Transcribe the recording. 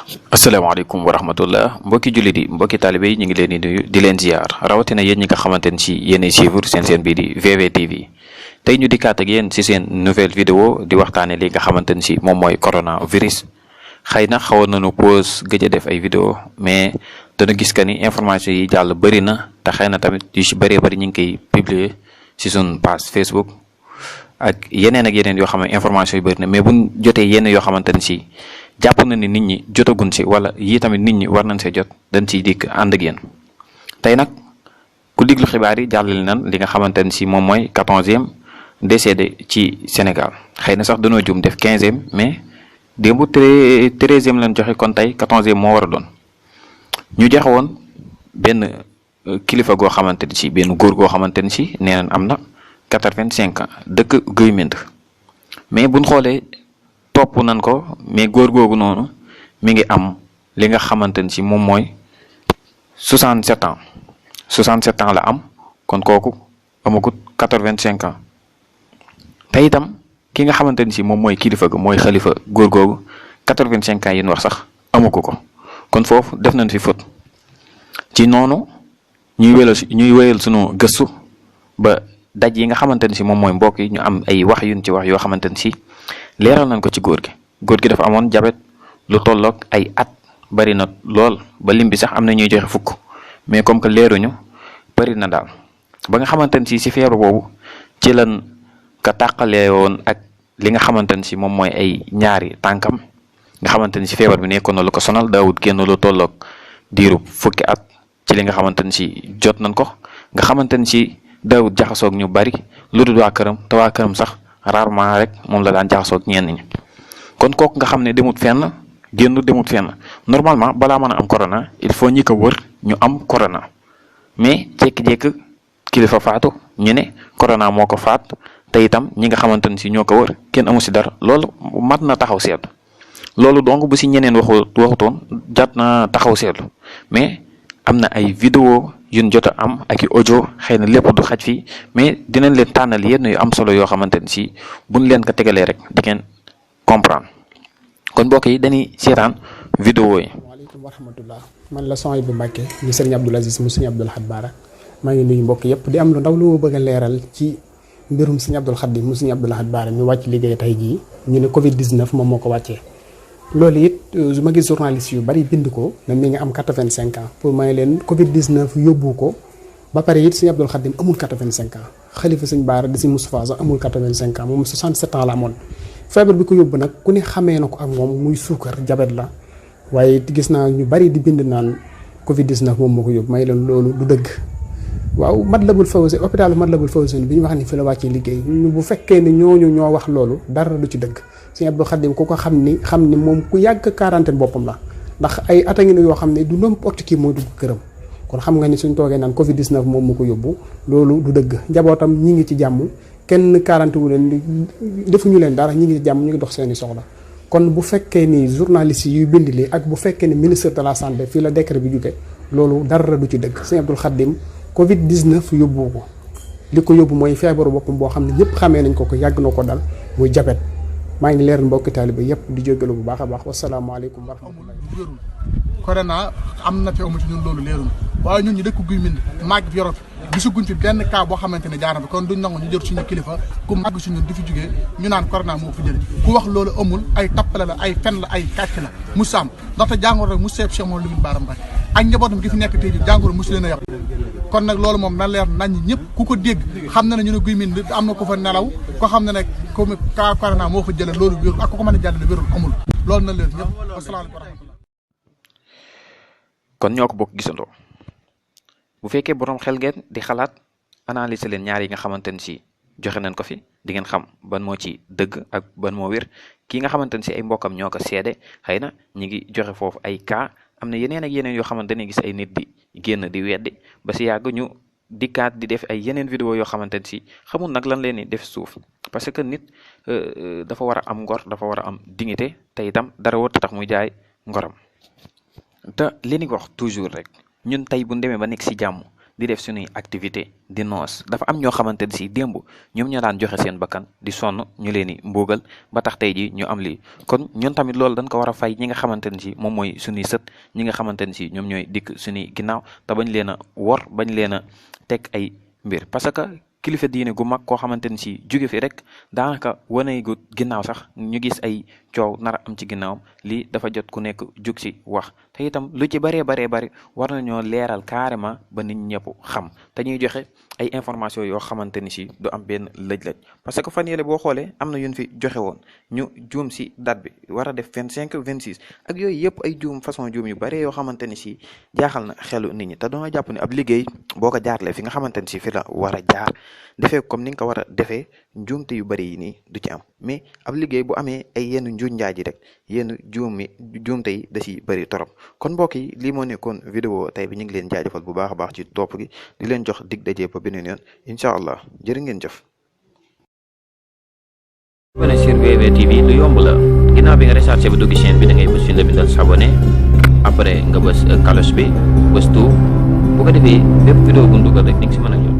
asalaamaaleykum wa rahmatullah mbokki jullit yi mbokki taalibe yi ñu ngi leen di nuyu di leen ziar rawatina yéen ñi nga xamante ne si yéenay suivre seen bii di VVTV tey ñu dikkaat ak yéen si seen nouvelle vidéo di waxtaane li nga xamante ne si moom mooy coronavirus. xëy na xawoon nañu pause gëj a def ay vidéo mais dana gis que ni information yi jàll bëri na te xëy na tamit yu si bëree bëri ñu ngi koy publier si suñ page Facebook ak yeneen yoo xam ne information yu bëri na mais buñ jotee yenn yoo xamante ne si jàpp na ni nit ñi jotagun si wala yii tamit nit ñi war nañ see jot dañ siy dikk ànd ak yéen tey nag ku diglu xibaar yi jàllale nan li nga xamante ne si moom mooy 14e décédé ci Sénégal xëy na sax dañoo jum def 15e mais démb 13e lañ joxe kon tey 14e moo war a doon ñu joxe woon benn kilifa goo xamante ni si benn góor goo xamante ni si nee nañ am na 85 ans dëkk Guy Mbind mais buñ xoolee topp nañ ko mais góor googu noonu mi ngi am li nga xamante ni si moom mooy 67 ans 67 ans la am kon kooku amagut 85 ans te itam ki nga xamante ni si moom mooy kilifa ga mooy xalifa góor googu 85 ans yi ñu wax sax amuko ko kon foofu def nañ fi faute ci noonu ñuy wéyal sunu gëstu ba daj yi nga xamante ni si moom mooy mbokk yi ñu am ay wax yuñ ci wax yoo xamante ni si leeral nañ ko ci góor gi dafa amoon jabet lu tolloog ay at bari na lool ba lim bi sax am na ñuy joxe fukk mais comme que leeruñu bari na daal ba nga xamante ni si feebar boobu ci lan ka tàqalee woon ak li nga xamante ni si moom mooy ay ñaari tànkam nga xamante ni si feebar bi nekkoon na lu ko sonal daawut génn lu tolloog diiru fukki at ci li nga xamante ni si jot nañ ko nga xamante ni si daawut jaxasoog ñu bari lu dul waa këram te waa këram sax rarement rek moom la daan jaxasoog ñenn ñi kon kooku nga xam ne demut fenn demut fenn normalement balaa mën a am corona il faut ñi ko wër ñu am corona mais jékki-jékki kilifa faatu ñu ne corona moo ko faat te itam ñi nga xamante ne si ñoo ko wër kenn amu si dara loolu mat na taxaw seetlu loolu donc bu si ñeneen waxutoon jat na taxaw seetlu mais am na ay vidéo yuñ jot a am ak i audio xëy na lépp du xaj fii mais dinañ leen tànnal yenn yu am solo yoo xamante ni si buñ leen ko tegalee rek di ngeen comprendre kon mbokk yi dañuy seetaan vidéo yi. waaleykum wa rahmatullah man la son bu Mbàkke ñu sëriñ Abdoul Aziz mu sëriñ Abdoul Ahad Bara maa ngi nuyu mbokk yëpp di am lu ndaw lu ma bëgg a leeral ci mbirum sëriñ Abdoul Khadim mu sëriñ Abdoul Ahad Bara mi wàcc liggéey tey jii ñu ne Covid 19 moom moo ko wàccee. loolu it su ma gis journaliste yu bari bind ko ne mi nga am 85 ans pour may leen Covid 19 yóbbu ko ba pare it sëñ Abdoul Khadim amul 85 ans xalifa sëñ Baara di si Moustapha sax amul 85 ans moom 67 ans la amoon. feebar bi ko yóbbu nag ku ne xamee na ko ak moom muy suukar jabet la waaye gis naa ñu bari di bind naan Covid 19 moom moo ko yóbbu may leen loolu du dëgg. waaw Matlaboul Fawzeyni hôpital Matlaboul Fawzeyni bi ñu wax ni fi la wàccee liggéey bu fekkee ne ñooñu ñoo wax loolu dara du ci dëgg. sëñ Abdou Khadim ku ko xam ni moom ku yàgg quarantaine boppam la ndax ay at a ngi ne yoo xam ne du n'importe qui mooy dugg këram kon xam nga ni suñ toogee naan Covid 19 moom mu ko yóbbu loolu du dëgg njabootam ñi ngi ci jàmm kenn quarantaine wu leen defuñu leen dara ñi ngi ci jàmm ñu ngi dox seeni soxla kon bu fekkee ni journaliste yuy bind li ak bu fekkee ni ministre de la santé fii la décret bi jóge loolu dara du ci dëgg sëñ Abdou Khadim Covid 19 yóbbu ko li ko yóbbu mooy feebaru boppam boo xam ne ñëpp xamee nañ ko yàgg na ko dal muy jabet maa ngi leeral mbokki taaliba yëpp di jógalu bu baax a baax wasalaamaaleykum wa rahmatulah. corona am na fi amu ci ñun loolu leerul waaye ñun ñu dëkk Guy Mbind màgg fi yoroo fi gisaguñ fi benn cas boo xamante ne jaar na fi kon duñ nangu ñu jër suñu kilifa ku màgg si ñun di fi jógee ñu naan corona moo fi jële ku wax loolu amul ay tappale la ay fen la ay kàcc la mu saam ndaxte jàngoro rek mu seeb Cheikh Mouhamadou Lamine Bara Mbacké ak njabootam gi fi nekk tey ji jàngoro mosu leen a yàpp kon nag loolu moom na leer nañ ñëpp ku ko dégg xam na ne ñu ne Guy Mbind am na ko fa nelaw ko xam ne ne comme cas corona moo fa jële loolu wérul ak ku ko mën a jàllale wérul amul loolu na leer ñëpp asalaamaaleykum wa rahmatulah. kon ñoo ko bokk gisandoo bu fekkee borom xel ngeen di xalaat analyser leen ñaar yi nga xamante ni si joxe nañ ko fi di ngeen xam ban moo ci dëgg ak ban moo wér kii nga xamante ni si ay mbokkam ñoo ko seede xëy na ñi ngi joxe foofu ay cas am na yeneen ak yeneen yoo xamante ne gis ay nit di génn di weddi ba si yàgg ñu dikkaat di def ay yeneen vidéo yoo xamante ni si xamul nag lan leen di def suuf parce que nit dafa war a am ngor dafa war a am dignité te itam dara warut tax muy jaay ngoram te li ni wax toujours rek ñun tey bu ñu demee ba nekk si jàmm di def suñuy activité di noos. Dafa am ñoo xamante ni si démb ñoom ñoo daan joxe seen bakkan di sonn ñu leen di mbuugal ba tax tey ji ñu am lii. kon ñun tamit loolu dañ ko war a fay ñi nga xamante ni si moom mooy suñuy sët, ñi nga xamante ni si ñoom ñooy dikk suñuy ginnaaw te bañ leen a wor, bañ leen a teg ay mbir. parce que kilifa diine gu mag koo xamante ni si jóge fi rek daanaka wane gu ginnaaw sax ñu gis ay coow nar a am ci ginnaawam, lii dafa jot ku nekk jug si wax. te itam lu ci bëree bari war nañoo leeral carrément ba nit ñëpp xam te ñuy joxe ay information yoo xamante ni si du am benn lëj-lëj. parce que fan yële boo xoolee am na yun fi joxe woon ñu juum si date bi war a def 25 26 ak yooyu yëpp ay juum façon juum yu bare yoo xamante ni si jaaxal na xelu nit ñi. te doo jàpp ne ab liggéey boo ko jaarlee fi nga xamante ni si fi la war a jaar defee comme ni nga ko war a defee njuumte yu bari yi nii du ci am. mais ab liggéey bu amee ay yenn njuuj njaaj yi rek yenn juumte yi da si bëri torop. kon mbokk yi lii moo nekkoon vidéo tey bi ñu ngi leen jaajëfal bu baax a baax ci topp gi di leen jox dig daje ba beneen yoon incha allah jërë ngeen jëf. abonné sur VV TV lu yomb la ginnaaw bi nga rechargé ba dugg chaîne bi da ngay bës fi la bindal s'abonné après nga bës cloche bi bës tout bu ko defee bépp vidéo bu ñu dugal rek di nga si mën a jot.